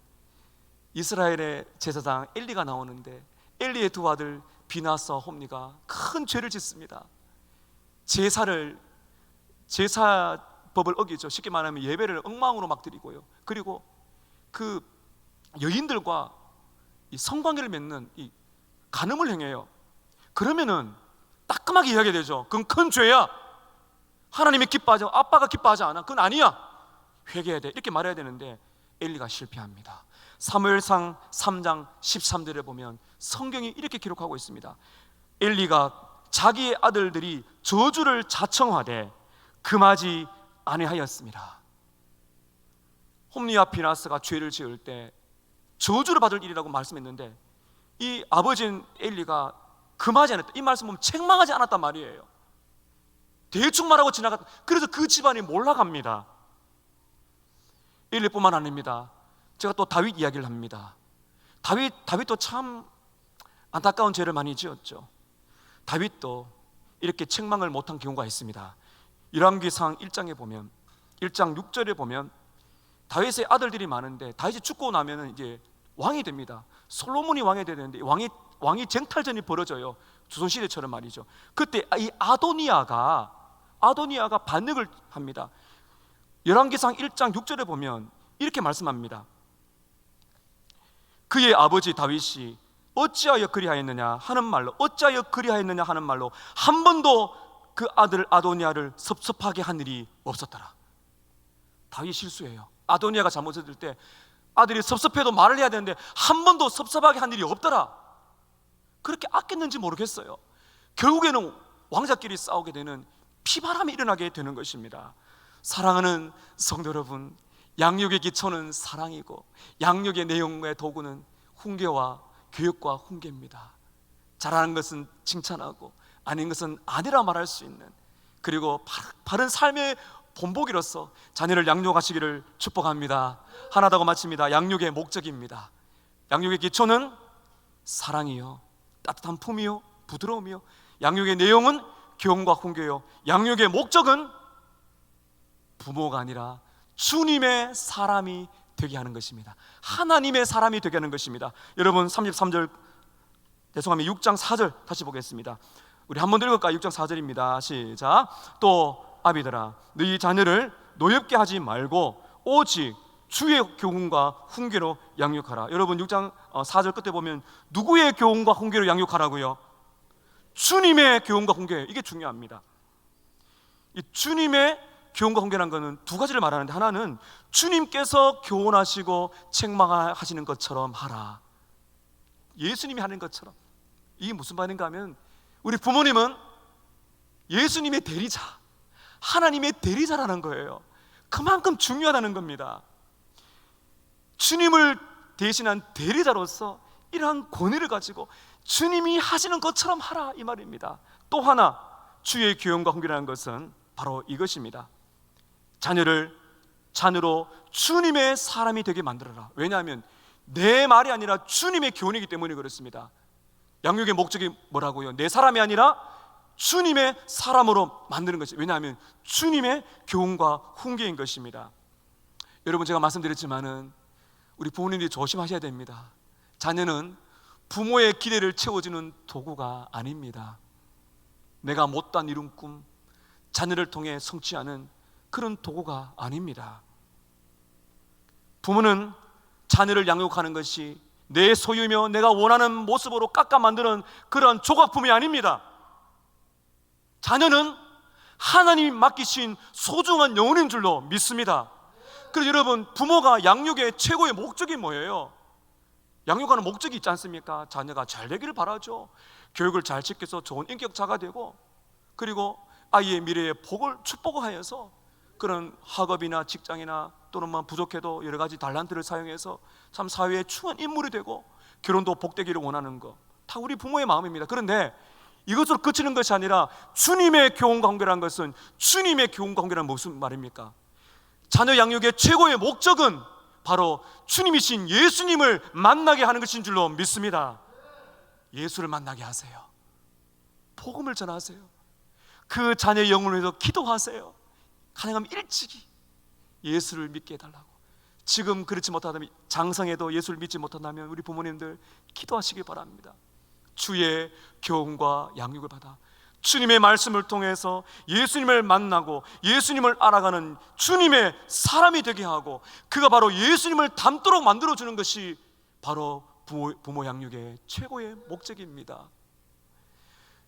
이스라엘의 제사장 엘리가 나오는데, 엘리의 두 아들 비나스와 홈니가 큰 죄를 짓습니다. 제사법을 어기죠. 쉽게 말하면 예배를 엉망으로 막 드리고요. 그리고 그 여인들과 이 성관계를 맺는 이 간음을 행해요. 그러면은 따끔하게 이야기해야 되죠. 그건 큰 죄야. 하나님이 기뻐하지, 아빠가 기뻐하지 않아. 그건 아니야. 회개해야 돼. 이렇게 말해야 되는데 엘리가 실패합니다. 사무엘상 3장 13절에 보면 성경이 이렇게 기록하고 있습니다. 엘리가 자기의 아들들이 저주를 자청하되 금하지 아니하였습니다. 홈리와 비나스가 죄를 지을 때 저주를 받을 일이라고 말씀했는데, 이 아버지인 엘리가 금하지 않았다. 이 말씀 보면 책망하지 않았단 말이에요. 대충 말하고 지나갔다. 그래서 그 집안이 몰락합니다. 엘리뿐만 아닙니다. 제가 또 다윗 이야기를 합니다. 다윗도 참 안타까운 죄를 많이 지었죠. 다윗도 이렇게 책망을 못한 경우가 있습니다. 열왕기상 1장에 보면, 1장 6절에 보면 다윗의 아들들이 많은데 다윗이 죽고 나면 이제 왕이 됩니다. 솔로몬이 왕이 되는데 왕이 쟁탈전이 벌어져요. 조선시대처럼 말이죠. 그때 이 아도니아가 반역을 합니다. 열왕기상 1장 6절에 보면 이렇게 말씀합니다. 그의 아버지 다윗이 어찌하여 그리하였느냐 하는 말로, 어찌하여 그리하였느냐 하는 말로 한 번도 그 아들 아도니아를 섭섭하게 한 일이 없었더라. 다윗이 실수해요. 아도니아가 잘못했을 때 아들이 섭섭해도 말을 해야 되는데 한 번도 섭섭하게 한 일이 없더라. 그렇게 아꼈는지 모르겠어요. 결국에는 왕자끼리 싸우게 되는 피바람이 일어나게 되는 것입니다. 사랑하는 성도 여러분, 양육의 기초는 사랑이고 양육의 내용의 도구는 훈계와 교육과 훈계입니다. 잘하는 것은 칭찬하고 아닌 것은 아니라 말할 수 있는, 그리고 바른 삶의 본보기로서 자녀를 양육하시기를 축복합니다. 하나 더 마칩니다. 양육의 목적입니다. 양육의 기초는 사랑이요, 따뜻한 품이요, 부드러움이요. 양육의 내용은 교훈과 훈계요. 양육의 목적은 부모가 아니라 주님의 사람이 되게 하는 것입니다. 하나님의 사람이 되게 하는 것입니다. 여러분 33절, 죄송합니다. 6장 4절 다시 보겠습니다. 우리 한번 읽을까요? 6장 4절입니다. 시작. 또 아비들아, 너희 자녀를 노엽게 하지 말고 오직 주의 교훈과 훈계로 양육하라. 여러분 6장 4절 끝에 보면 누구의 교훈과 훈계로 양육하라고요? 주님의 교훈과 훈계. 이게 중요합니다. 이 주님의 교훈과 훈계라는 것은 두 가지를 말하는데, 하나는 주님께서 교훈하시고 책망하시는 것처럼 하라. 예수님이 하는 것처럼. 이게 무슨 말인가 하면, 우리 부모님은 예수님의 대리자, 하나님의 대리자라는 거예요. 그만큼 중요하다는 겁니다. 주님을 대신한 대리자로서 이러한 권위를 가지고 주님이 하시는 것처럼 하라, 이 말입니다. 또 하나, 주의 교훈과 훈계라는 것은 바로 이것입니다. 자녀를 자녀로 주님의 사람이 되게 만들어라. 왜냐하면 내 말이 아니라 주님의 교훈이기 때문에 그렇습니다. 양육의 목적이 뭐라고요? 내 사람이 아니라 주님의 사람으로 만드는 것이, 왜냐하면 주님의 교훈과 훈계인 것입니다. 여러분, 제가 말씀드렸지만은 우리 부모님들이 조심하셔야 됩니다. 자녀는 부모의 기대를 채워주는 도구가 아닙니다. 내가 못다 이룬 꿈, 자녀를 통해 성취하는 그런 도구가 아닙니다. 부모는 자녀를 양육하는 것이 내 소유며 내가 원하는 모습으로 깎아 만드는 그런 조각품이 아닙니다. 자녀는 하나님이 맡기신 소중한 영혼인 줄로 믿습니다. 그래서 여러분, 부모가 양육의 최고의 목적이 뭐예요? 양육하는 목적이 있지 않습니까? 자녀가 잘 되기를 바라죠. 교육을 잘 시켜서 좋은 인격자가 되고, 그리고 아이의 미래에 복을 축복하여서 그런 학업이나 직장이나 또는 부족해도 여러 가지 달란트를 사용해서 참 사회에 충한 인물이 되고 결혼도 복되기를 원하는 것, 다 우리 부모의 마음입니다. 그런데 이것으로 그치는 것이 아니라 주님의 교훈과 훈계라는 것은, 주님의 교훈과 훈계란 무슨 말입니까? 자녀 양육의 최고의 목적은 바로 주님이신 예수님을 만나게 하는 것인 줄로 믿습니다. 예수를 만나게 하세요. 복음을 전하세요. 그 자녀의 영혼을 위해서 기도하세요. 가능하면 일찍이 예수를 믿게 해달라고. 지금 그렇지 못하다면, 장성에도 예수를 믿지 못한다면 우리 부모님들 기도하시기 바랍니다. 주의 교훈과 양육을 받아 주님의 말씀을 통해서 예수님을 만나고 예수님을 알아가는 주님의 사람이 되게 하고, 그가 바로 예수님을 닮도록 만들어주는 것이 바로 부모 양육의 최고의 목적입니다.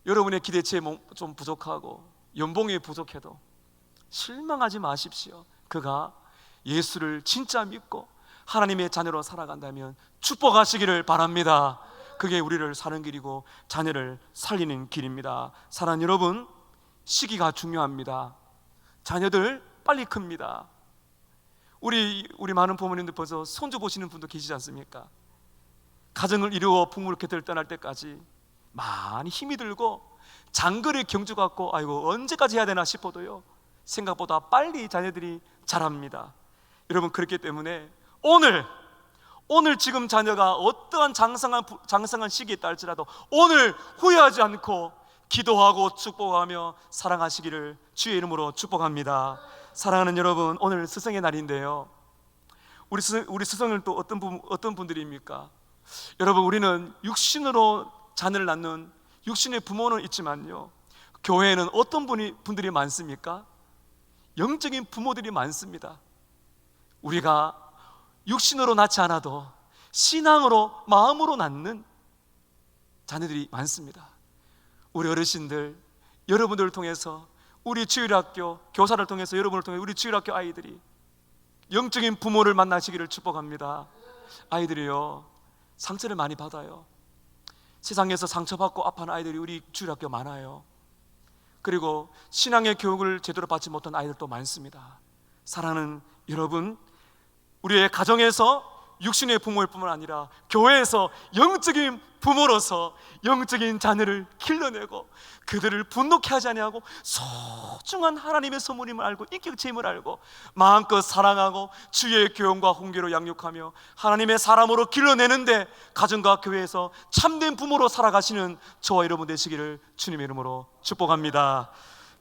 여러분의 기대치에 좀 부족하고 연봉이 부족해도 실망하지 마십시오. 그가 예수를 진짜 믿고 하나님의 자녀로 살아간다면 축복하시기를 바랍니다. 그게 우리를 사는 길이고 자녀를 살리는 길입니다. 사랑하는 여러분, 시기가 중요합니다. 자녀들 빨리 큽니다. 우리 많은 부모님들 벌써 손주 보시는 분도 계시지 않습니까? 가정을 이루어 부모를 곁을 떠날 때까지 많이 힘이 들고 장거리 경주 같고, 아이고 언제까지 해야 되나 싶어도요, 생각보다 빨리 자녀들이 자랍니다. 여러분, 그렇기 때문에 오늘 지금 자녀가 어떠한 장성한 시기에 있다 할지라도 오늘 후회하지 않고 기도하고 축복하며 사랑하시기를 주의 이름으로 축복합니다. 사랑하는 여러분, 오늘 스승의 날인데요, 우리 스승은 또 어떤 분들입니까? 여러분, 우리는 육신으로 자녀를 낳는 육신의 부모는 있지만요, 교회에는 어떤 분들이 많습니까? 영적인 부모들이 많습니다. 우리가 육신으로 낳지 않아도 신앙으로, 마음으로 낳는 자녀들이 많습니다. 우리 어르신들, 여러분들을 통해서 우리 주일학교 교사를 통해서 여러분을 통해 우리 주일학교 아이들이 영적인 부모를 만나시기를 축복합니다. 아이들이요, 상처를 많이 받아요. 세상에서 상처받고 아파하는 아이들이 우리 주일학교 많아요. 그리고 신앙의 교육을 제대로 받지 못한 아이들도 많습니다. 사랑하는 여러분, 우리의 가정에서 육신의 부모일 뿐만 아니라 교회에서 영적인 부모로서 영적인 자녀를 길러내고 그들을 분노케 하지 아니하고 소중한 하나님의 소문임을 알고 인격체임을 알고 마음껏 사랑하고 주의 교훈과 훈계로 양육하며 하나님의 사람으로 길러내는데 가정과 교회에서 참된 부모로 살아가시는 저와 여러분 되시기를 주님의 이름으로 축복합니다.